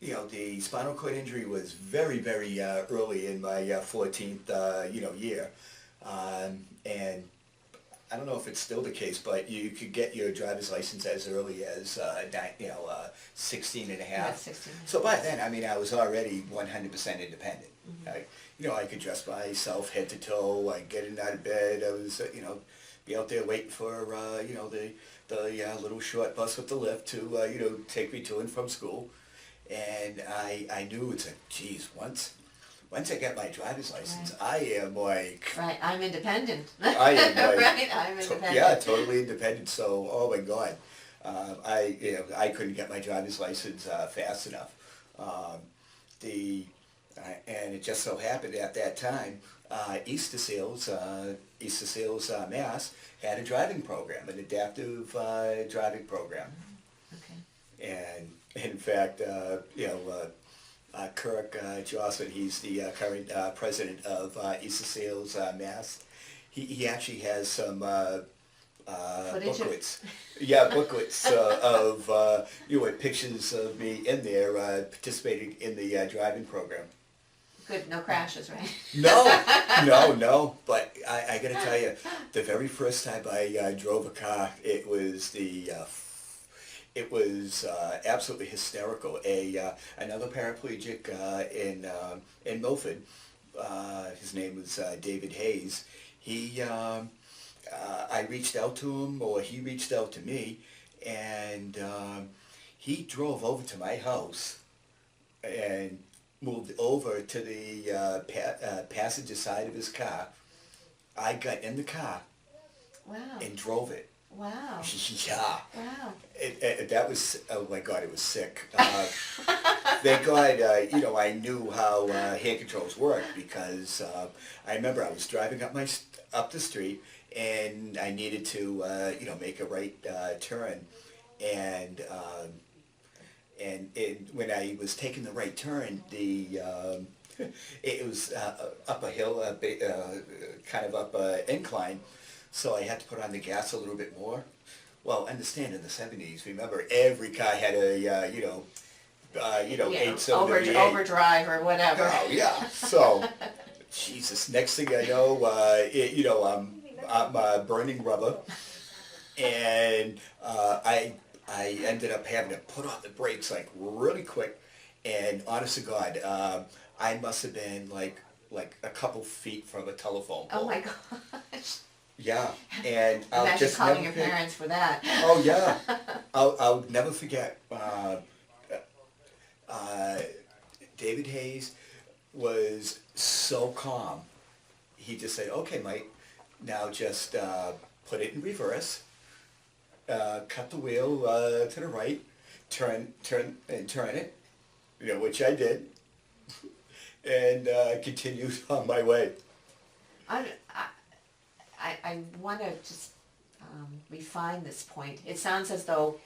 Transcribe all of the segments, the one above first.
the spinal cord injury was very, very early in my 14th, year. And I don't know if it's still the case, but you could get your driver's license as early as, 16 and a Yeah, half. 16. So by then, I mean, I was already 100% independent. Mm-hmm. I could dress myself head to toe, I get in out of bed, I was, be out there waiting for, the little short bus with the lift to, take me to and from school. And I knew it's like, geez, once I get my driver's license, Right. I am like, Right, I'm independent. I am like, Right, I'm independent. yeah, totally independent. So, oh my God, I couldn't get my driver's license fast enough. Um, the and it just so happened at that time, Easter Sales, Mass had a driving program, an adaptive driving program. Okay. And in fact, Kirk Jocelyn, he's the current president of Easter Sales Mass. He actually has some Footage booklets. Yeah, booklets of with pictures of me in there participating in the driving program. Good, no crashes, right? No. But I got to tell you, the very first time I drove a car, it was absolutely hysterical. Another paraplegic in Milford, his name was David Hayes. I reached out to him, or he reached out to me, and he drove over to my house and moved over to the passenger side of his car. I got in the car Wow. and drove it. Wow. Yeah. Wow. That was, oh my God, it was sick. Thank God, I knew how hand controls worked, because I remember I was driving up the street, and I needed to, make a right turn, and when I was taking the right turn, it was up a hill, kind of up an incline, so I had to put on the gas a little bit more. Well, understand, in the 70s, remember, every car had a, Yeah, 8-cylinder V8. overdrive or whatever. Oh, yeah. So, Jesus, next thing I know, I'm burning rubber, and I ended up having to put on the brakes like really quick, and honest to God, I must have been like a couple feet from a telephone pole. Oh my gosh. Yeah, and I'll Imagine just calling never your forget. parents for that. Oh yeah, I'll never forget. David Hayes was so calm. He just said, "Okay, Mike, now just put it in reverse. Cut the wheel to the right, turn it." Which I did, and continued on my way. I want to just refine this point. It sounds as though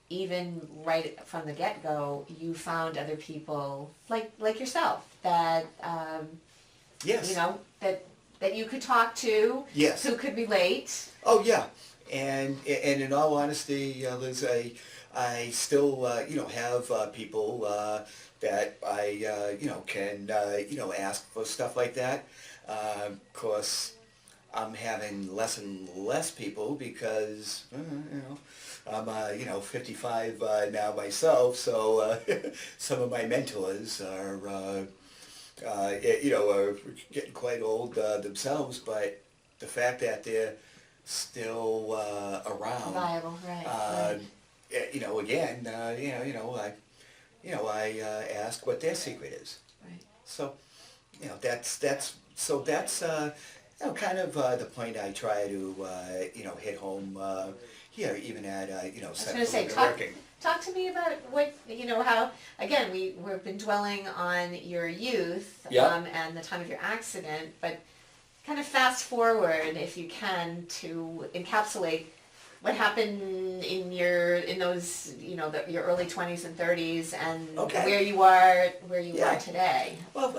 even right from the get-go, you found other people like yourself that Yes. that you could talk to, Yes. who could relate. Oh yeah, and in all honesty, Liz, I still have people that I can ask for stuff like that. Of course, I'm having less and less people because I'm 55 now myself, so some of my mentors are are getting quite old themselves, but the fact that they're still around, Viable, right. again, I ask what their secret is. Right. So, that's kind of the point I try to hit home here, even at I was Center going to for say, Living talk, Working. talk to me about what, how, again, we've been dwelling on your youth Yeah. and the time of your accident, but kind of fast forward, if you can, to encapsulate what happened in those, your early 20s and 30s, and Okay. where you are Yeah. today. Well,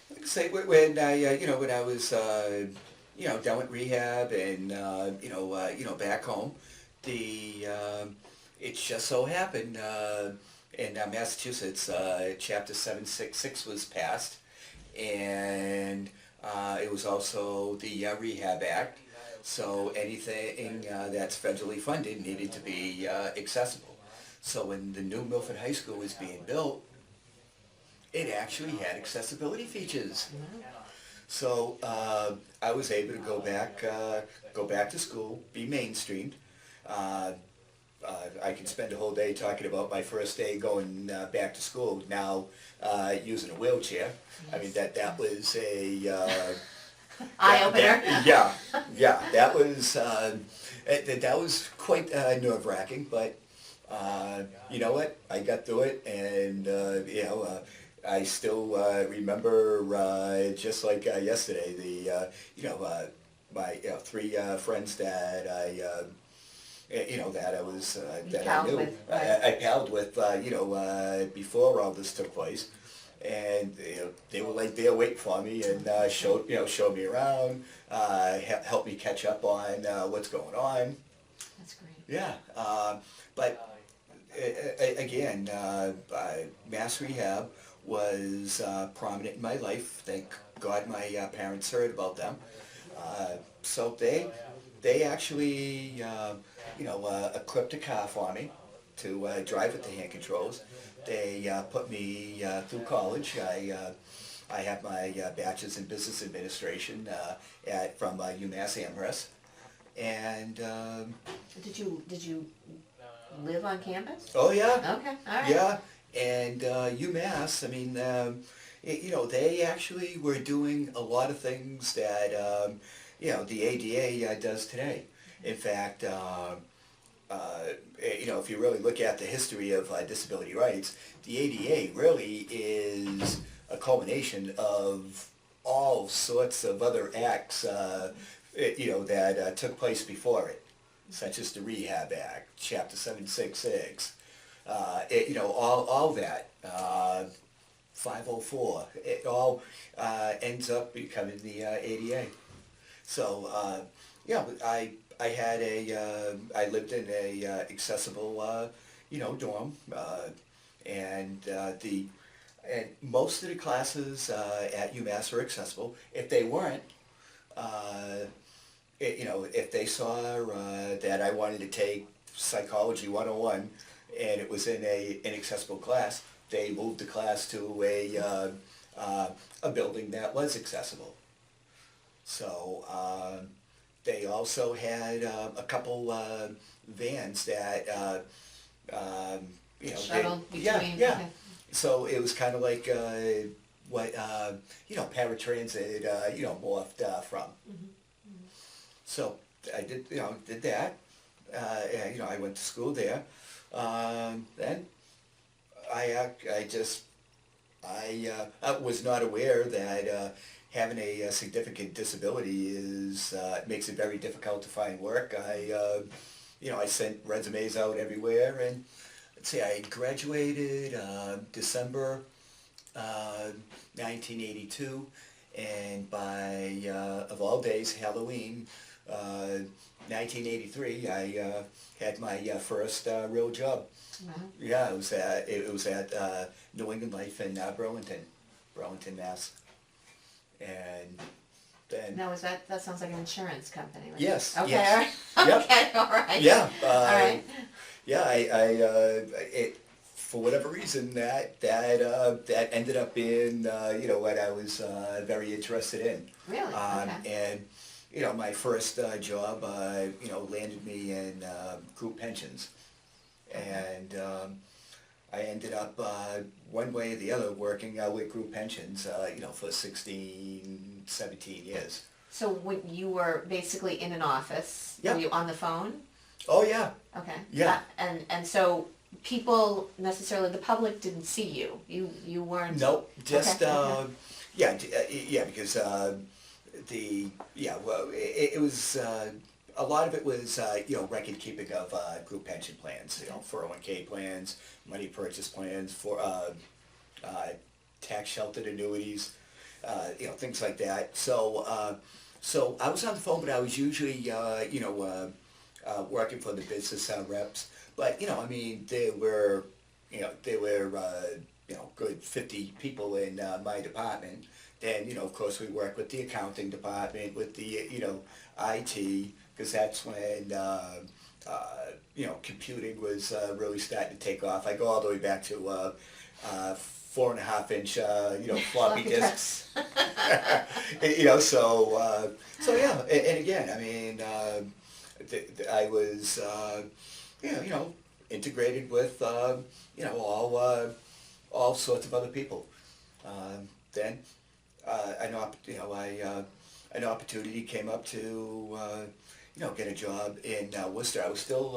like I say, when I was down at rehab and back home, it just so happened in Massachusetts, Chapter 766 was passed, and it was also the Rehab Act. So anything that's federally funded needed to be accessible. So when the new Milford High School was being built, it actually had accessibility features. So I was able to go back to school, be mainstreamed. I can spend a whole day talking about my first day going back to school. Now using a wheelchair. I mean that was a Eye opener. That was quite nerve-wracking, but you know what? I got through it, and I still remember just like yesterday my three friends that that I was that I knew. I palled with before all this took place. And they were like there waiting for me and showed me around, helped me catch up on what's going on. That's great. Yeah, but again, mass rehab was prominent in my life. Thank God my parents heard about them. So they actually equipped a car for me to drive with the hand controls. They put me through college. I have my bachelor's in business administration from UMass Amherst, and Did you live on campus? oh yeah, Okay, all right. yeah, and UMass. I mean, they actually were doing a lot of things that the ADA does today. In fact. If you really look at the history of disability rights, the ADA really is a culmination of all sorts of other acts, that took place before it, such as the Rehab Act, Chapter 766, all that, 504, it all ends up becoming the ADA. So, I had I lived in a accessible, dorm, and most of the classes at UMass were accessible. If they weren't, if they saw that I wanted to take Psychology 101 and it was in an inaccessible class, they moved the class to a building that was accessible. So. They also had a couple vans that, Shuttle between. yeah. Okay. So it was kind of like what paratransit, morphed from. Mm-hmm. So I did that. I went to school there. Then I was not aware that. Having a significant disability makes it very difficult to find work. I sent resumes out everywhere, and let's see, I graduated December 1982, and by of all days, Halloween 1983, I had my first real job. Wow. Yeah, it was at New England Life in Burlington, Mass. And then Now, that sounds like an insurance company, right? yes, Okay, yes. all right. Yep. Okay, all right. Yeah, All right. yeah. It for whatever reason that ended up being what I was very interested in. Really? Okay. And my first job landed me in group pensions, and I ended up one way or the other working with group pensions for 16, 17 years. So when you were basically in an office, Yeah. were you on the phone? Oh yeah. Okay. Yeah. And so people necessarily, the public didn't see you. You weren't. Nope. Just Okay. because it was a lot of it was record keeping of group pension plans, 401k plans, money purchase plans for tax sheltered annuities, things like that. So I was on the phone, but I was usually working for the business reps. But they were there were, good 50 people in my department. Then, of course, we work with the accounting department, with the, IT, because that's when, computing was really starting to take off. I go all the way back to 4.5 inch, floppy Floppy disks. disks. So yeah, and again, I mean, I was, integrated with, all sorts of other people. Then, an opportunity came up to, get a job in Worcester. I was still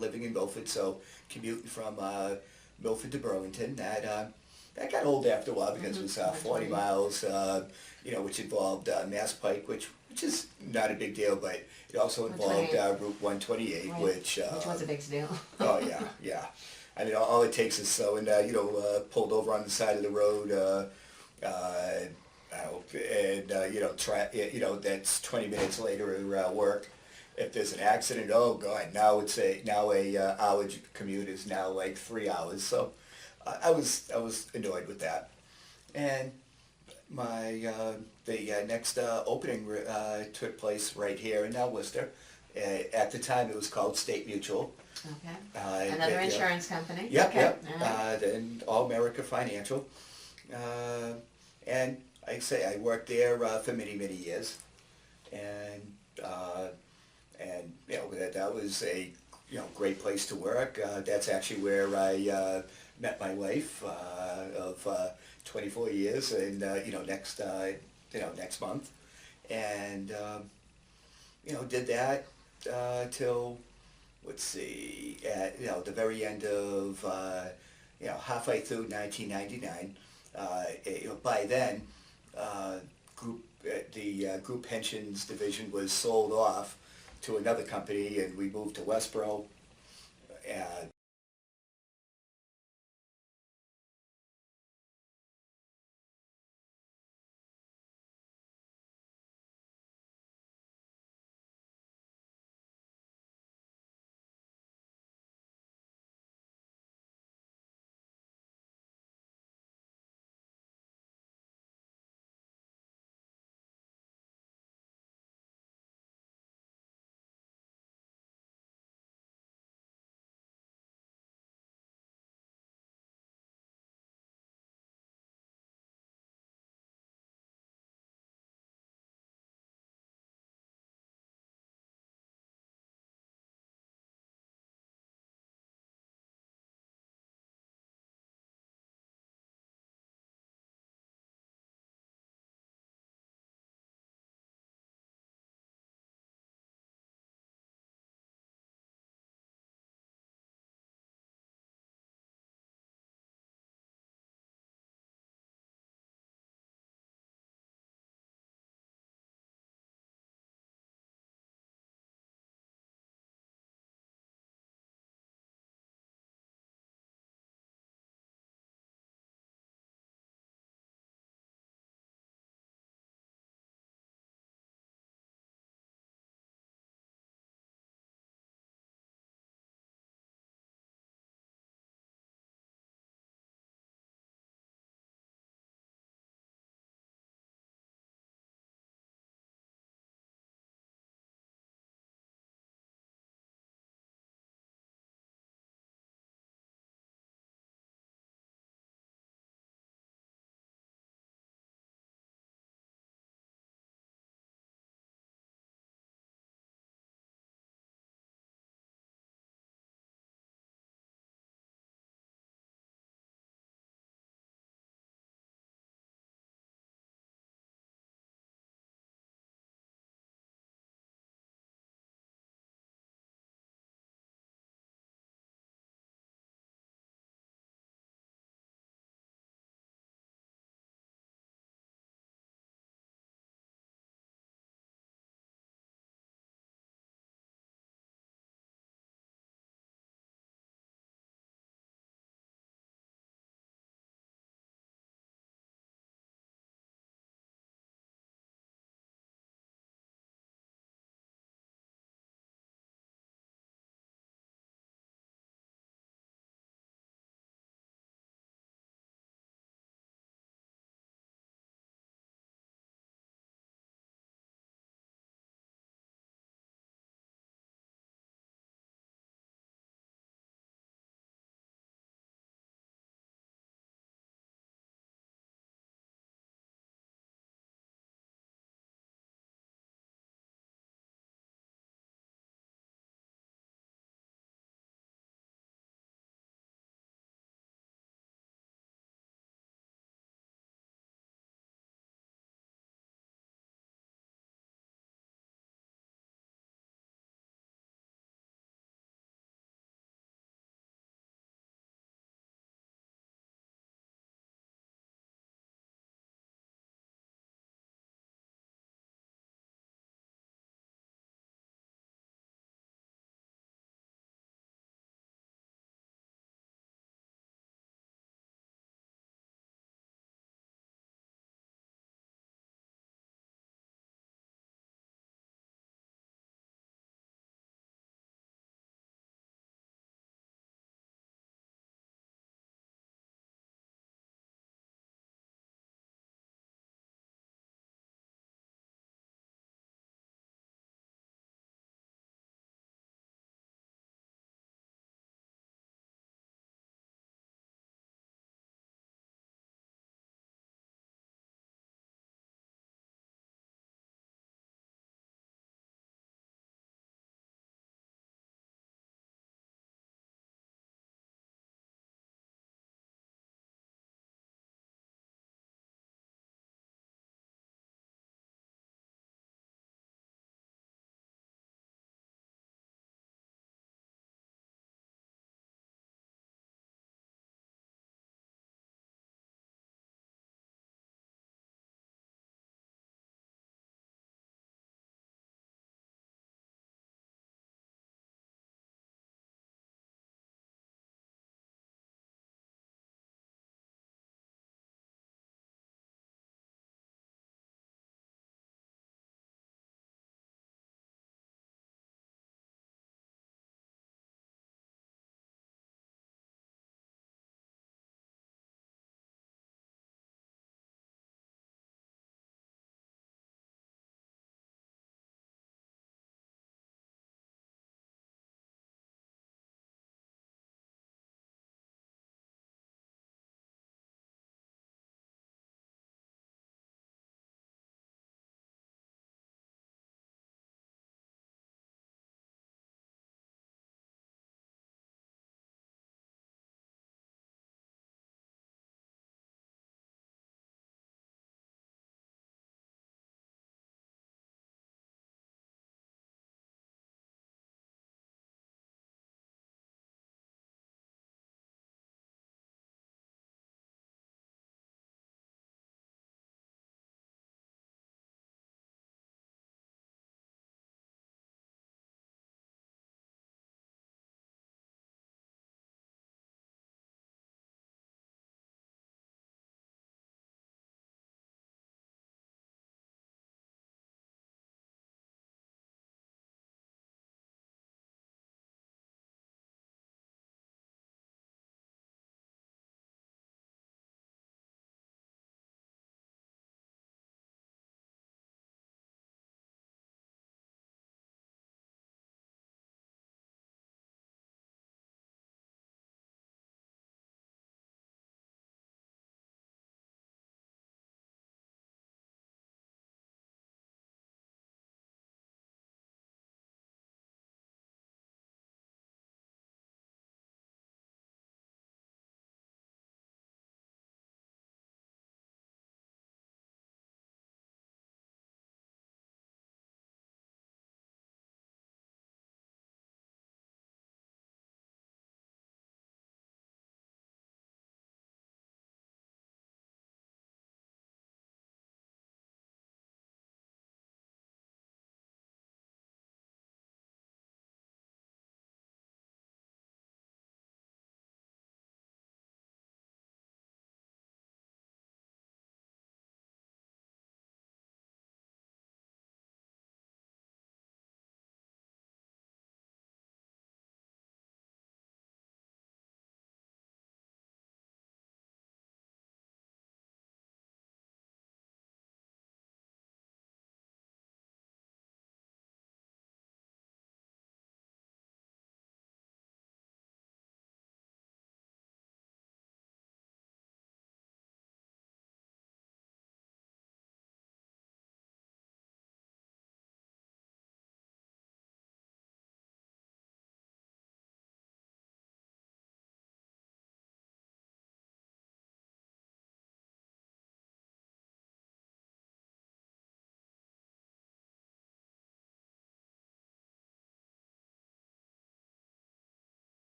living in Milford, so commuting from Milford to Burlington. That got old after a while because it was 40 miles, which involved Mass Pike, which is not a big deal, but it also involved 128. Route 128, Right. which was a big deal. oh yeah, yeah. I mean, all it takes is so, and pulled over on the side of the road, and that's 20 minutes later work. If there's an accident, oh God, now a hour commute is now like 3 hours. So I was annoyed with that, and my the next opening took place right here in Worcester. At the time, it was called State Mutual. Okay. Another insurance company. Yep, Okay. yep. All right. Then All America Financial, and I say I worked there for many many years, and uh, that was a great place to work. That's actually where I met my wife of 24 years, and next month, and did that till, let's see, at the very end of halfway through 1999. By then, uh, the group pensions division was sold off to another company, and we moved to Westboro. Uh,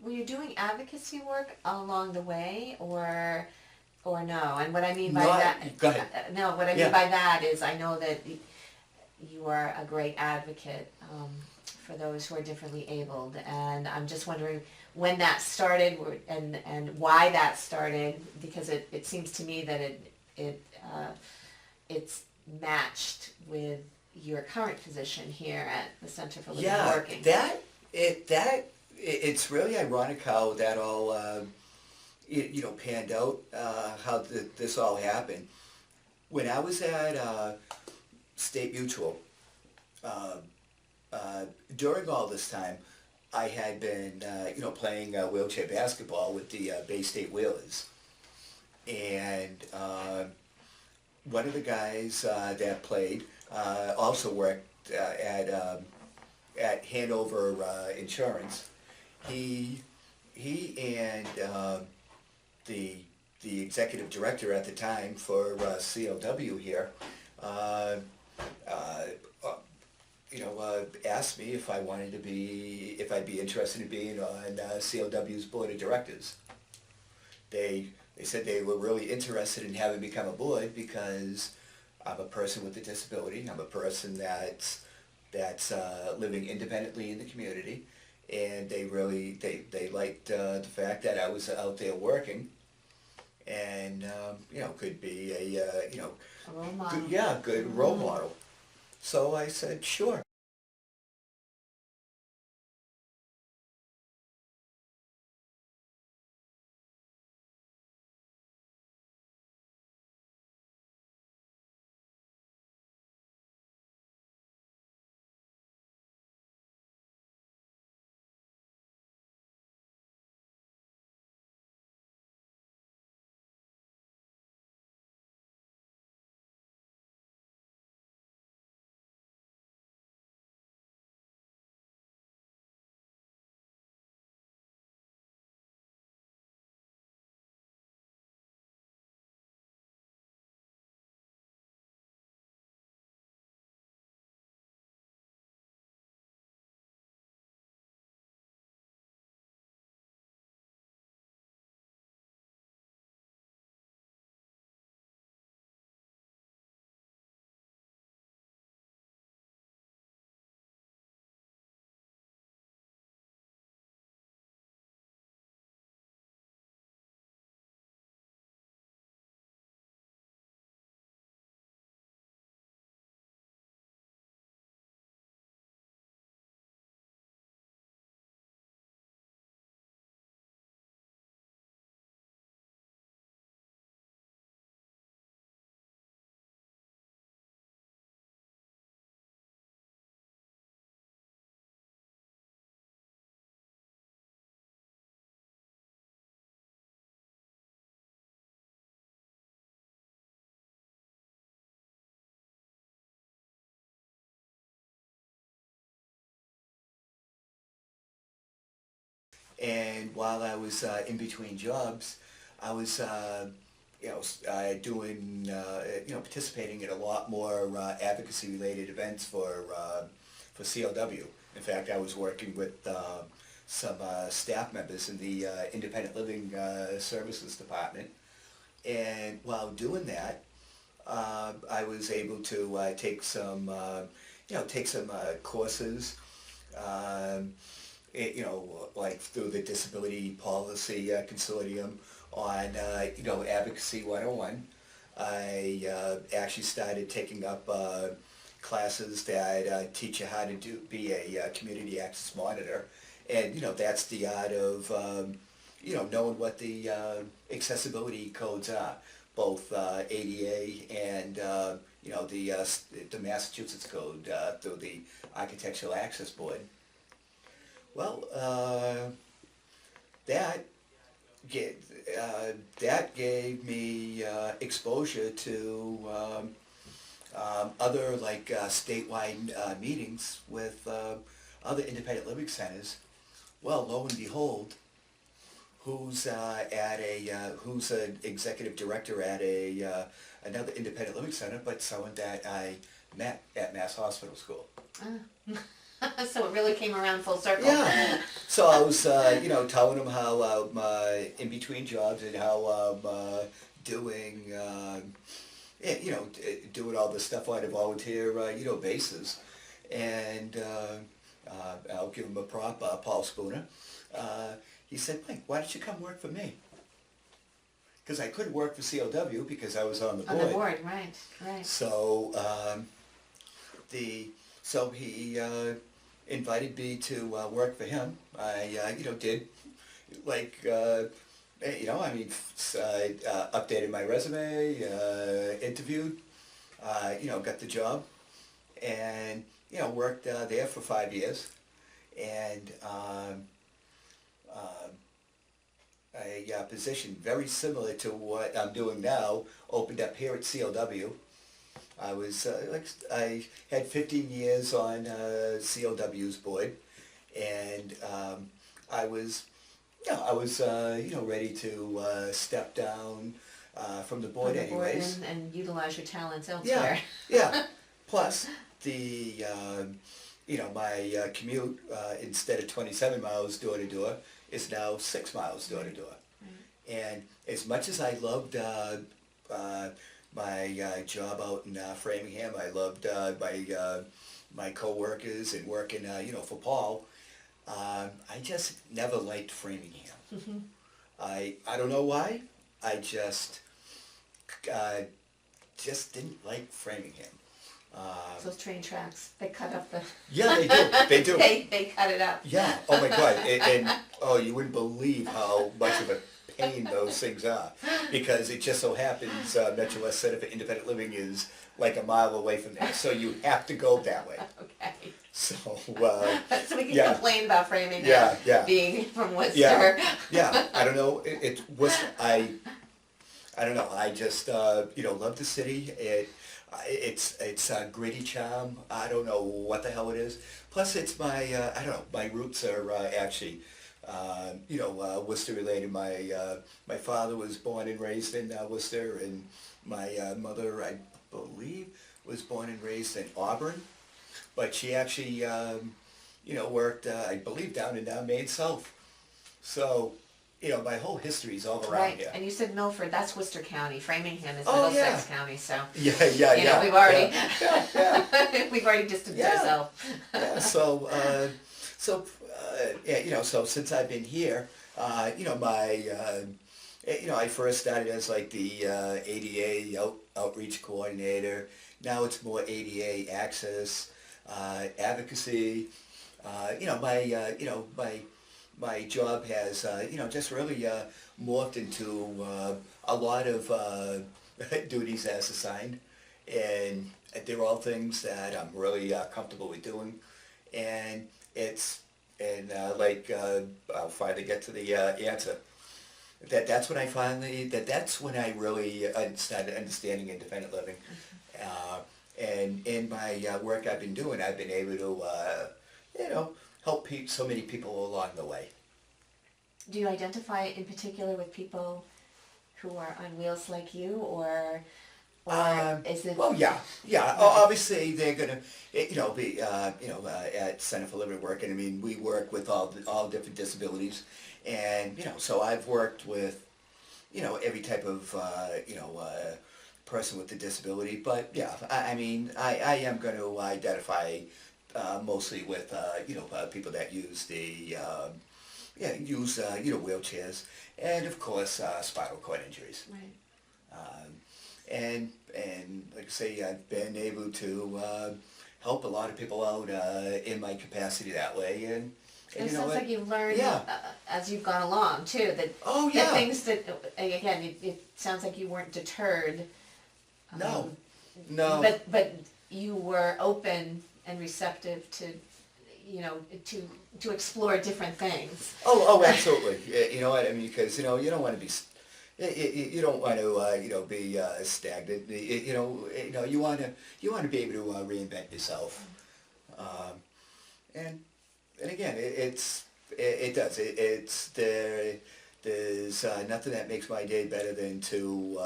were you doing advocacy work along the way, or no? And what I mean by Not, that, go ahead. no, what I Yeah. mean by that is I know that you are a great advocate for those who are differently abled, and I'm just wondering when that started and why that started, because it seems to me that it's matched with your current position here at the Center for Living and Yeah, Working. it's really ironic how that all panned out, how this all happened. When I was at State Mutual, uh, during all this time, I had been playing wheelchair basketball with the Bay State Whalers, and one of the guys that played also worked at Hanover Insurance. He and the executive director at the time for CLW here, uh, uh, asked me if I'd be interested in being on CLW's board of directors. They said they were really interested in having me come aboard because I'm a person with a disability. I'm a person that's living independently in the community, and they liked the fact that I was out there working, and could be a A role model. good role model. So I said sure. And while I was in between jobs, I was, doing, participating in a lot more advocacy-related events for CLW. In fact, I was working with some staff members in the Independent Living Services Department. And while doing that, I was able to take some courses. Um, like through the Disability Policy Consortium on, Advocacy 101. I actually started taking up classes that teach you how to be a community access monitor. And, that's the art of, knowing what the accessibility codes are, both ADA and, the Massachusetts code through the Architectural Access Board. Well, that gave, that gave me exposure to other statewide meetings with other independent living centers. Well, lo and behold, who's who's an executive director at another independent living center, but someone that I met at Mass Hospital School. So it really came around full circle. Yeah. So I was, telling him how I'm in between jobs and how I'm doing, doing all this stuff on a volunteer, basis. And I'll give him a prop, Paul Spooner. He said, Mike, why don't you come work for me? Because I couldn't work for CLW because I was on the board. On the board, right, right. So, so he invited me to work for him. I, did updated my resume, interviewed, got the job, and worked there for 5 years, and a position very similar to what I'm doing now opened up here at CLW. I was I had 15 years on CLW's board, and I was ready to step down from the board On the board anyways. and utilize your talents Yeah, elsewhere. yeah. Plus the my commute instead of 27 miles door to door is now 6 miles door to door. Right. And as much as I loved my job out in Framingham, I loved my co-workers and working for Paul. I just never liked Framingham. Mm-hmm. I don't know why. I just didn't like Framingham. Those train tracks, they cut up the... Yeah, they do. They do. they cut it up. Yeah. Oh my God. And you wouldn't believe how much of a pain those things are, because it just so happens Metro West Center for Independent Living is like a mile away from there, so you have to go that way. Okay. So. So we can Yeah. complain about Framingham Yeah. being from Worcester. Yeah. Yeah. I don't know. It was I don't know. I just love the city. It's a gritty charm. I don't know what the hell it is. Plus, it's my I don't know. My roots are actually Worcester related. My father was born and raised in Worcester, and my mother, I believe, was born and raised in Auburn, but she actually worked I believe down in Maine South. So. My whole history is all around Right, here. and you said Milford, that's Worcester County. Framingham is Oh, Middlesex yeah. County, so Yeah. we've already Yeah. we've already distanced Yeah. ourselves. Yeah, so since I've been here, I first started as like the ADA outreach coordinator. Now it's more ADA access, advocacy. My job has just really morphed into a lot of duties as assigned, and they're all things that I'm really comfortable with doing, and I'll finally get to the answer. That's when I really started understanding independent living, and in my work I've been doing, I've been able to help so many people along the way. Do you identify in particular with people who are on wheels like you, or is it? Well, yeah. Obviously, they're gonna, be, at Center for Living Working. I mean, we work with all different disabilities, and so I've worked with, every type of, person with a disability. But yeah, I am going to identify mostly with, people that use wheelchairs, and of course, spinal cord injuries. Right. And like I say, I've been able to help a lot of people out in my capacity that way, and It you know sounds what? like you've learned Yeah. as you've gone along too. That Oh, that yeah. things that again, it sounds like you weren't deterred. No. No. But you were open and receptive to, to explore different things. Oh, absolutely. You know what I mean? Because you don't want to be, you don't want to be stagnant. You want to be able to reinvent yourself. And again, it does. There's nothing that makes my day better than to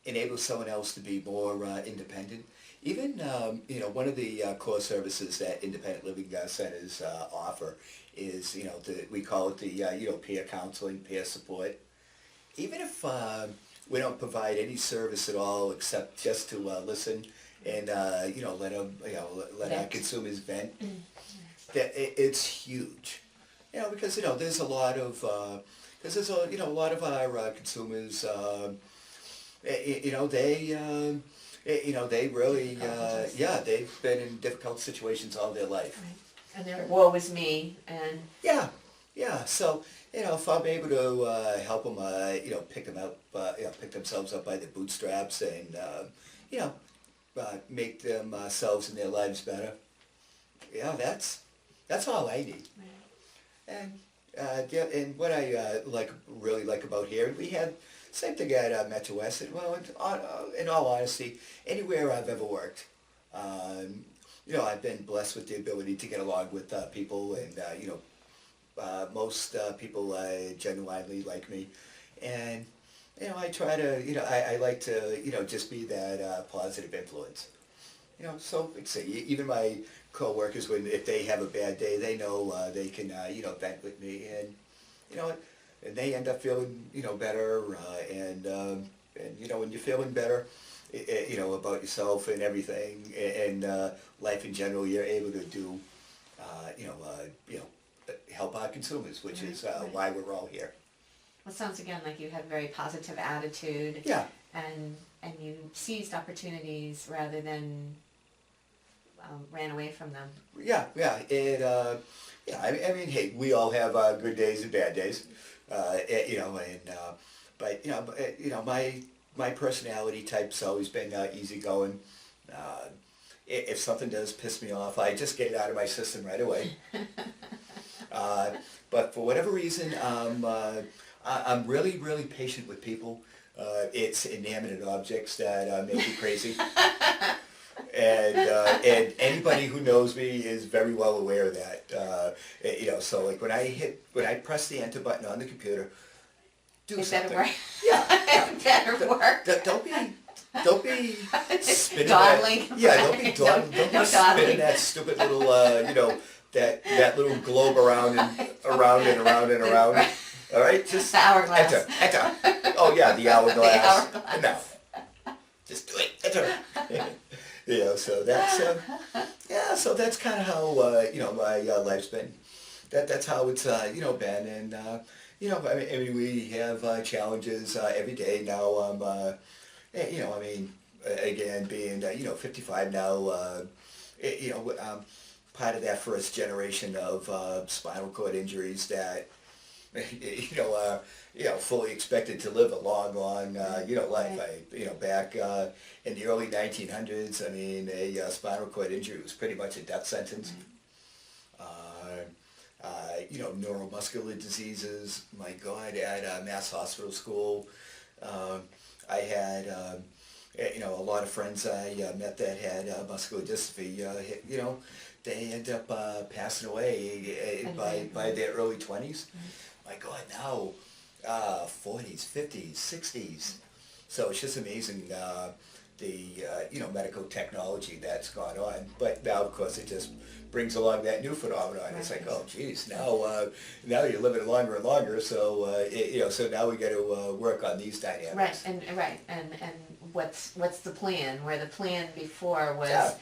enable someone else to be more independent. even, one of the core services that independent living centers offer is, we call it the, peer counseling, peer support. Even if we don't provide any service at all except just to listen and, let them, let our Vent. consumers vent, it's huge. Because, there's a lot of, because there's a lot of our consumers, they really, they've been in difficult situations all their life. Right. And they're, woe is me, and Yeah, yeah. So, if I'm able to help them, pick them up, pick themselves up by the bootstraps and, make themselves and their lives better. Yeah, that's all I need. right. And and what I really like about here, we had same thing at Metro West. And, well, in all honesty, anywhere I've ever worked, I've been blessed with the ability to get along with people, and most people genuinely like me, and I try to, I like to, just be that positive influence. So like say, even my coworkers, if they have a bad day, they know they can, vent with me, and and they end up feeling, better, and when you're feeling better, about yourself and everything, and life in general, you're able to do, help our consumers, which is Right. why we're all here. Well, it sounds again like you had a very positive attitude, Yeah, and you seized opportunities rather than ran away from them. yeah, yeah. I mean, hey, we all have good days and bad days, but my personality type's always been easygoing. If something does piss me off, I just get it out of my system right away. But for whatever reason, I'm really, really patient with people. It's inanimate objects that make me crazy. And anybody who knows me is very well aware of that. So like when I press the enter button on the computer, do It something. better work. Yeah, It better work. Don't be spinning Dawdling. that. Yeah, don't be dawdling. Don't No be spinning dawdling. that stupid little, that little globe around and around and around and around. Right. All right, just The hourglass. enter. Oh yeah, the hourglass. The hourglass. Enough. Just do it. Enter. So that's so that's kind of how my life's been. That's how it's been, and I mean we have challenges every day now. I mean, again, being 55 now, part of that first generation of spinal cord injuries that fully expected to live a long, life. Right. Back in the early 1900s, I mean, a spinal cord injury was pretty much a death sentence. Neuromuscular diseases, my God, at Mass Hospital School, I had, a lot of friends I met that had muscular dystrophy, they end up passing away by their early 20s. My God, now 40s, 50s, 60s. So it's just amazing the medical technology that's gone on. But now, of course, it just brings along that new phenomenon. It's like, oh, geez, now you're living longer and longer. So so now we got to work on these dynamics. Right, and what's the plan? Where the plan before was Yeah.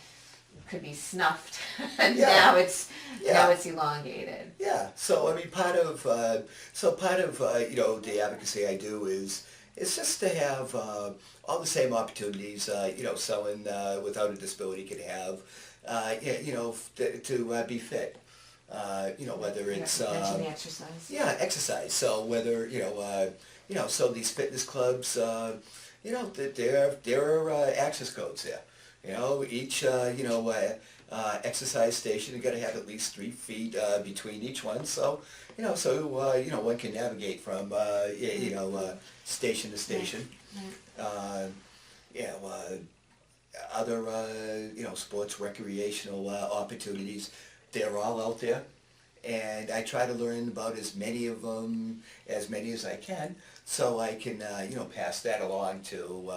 could be snuffed, and Yeah. now it's Yeah. elongated. Yeah. So I mean, part of the advocacy I do is just to have all the same opportunities someone without a disability can have. To be fit. Whether it's Mention the exercise. yeah, exercise. So whether so these fitness clubs, there are access codes there. Each exercise station, you got to have at least 3 feet between each one. So one can navigate from station to station. Right. Other sports recreational opportunities, they're all out there, and I try to learn about as many as I can, so I can pass that along to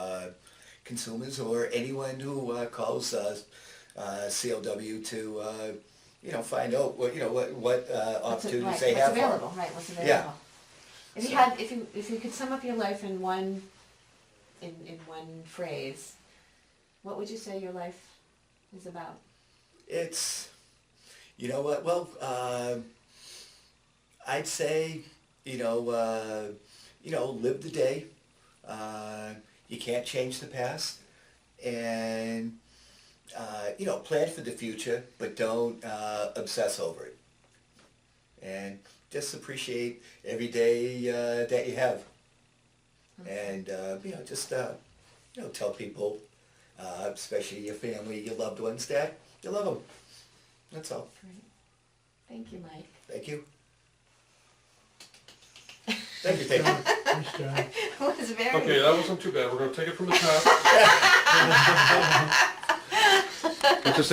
consumers or anyone who calls CLW to find out what opportunities they have. What's available, right? What's available. Yeah. If you could sum up your life in one phrase, what would you say your life is about? It's, you know what? Well, I'd say, live the day. You can't change the past, and plan for the future, but don't obsess over it. And just appreciate every day that you have. And just tell people, especially your family, your loved ones, that you love them. That's all. Great. Thank you, Mike. Thank you. Thank you, thank you. Thanks, John. It was very. Okay, that wasn't too bad. We're going to take it from the top. But to say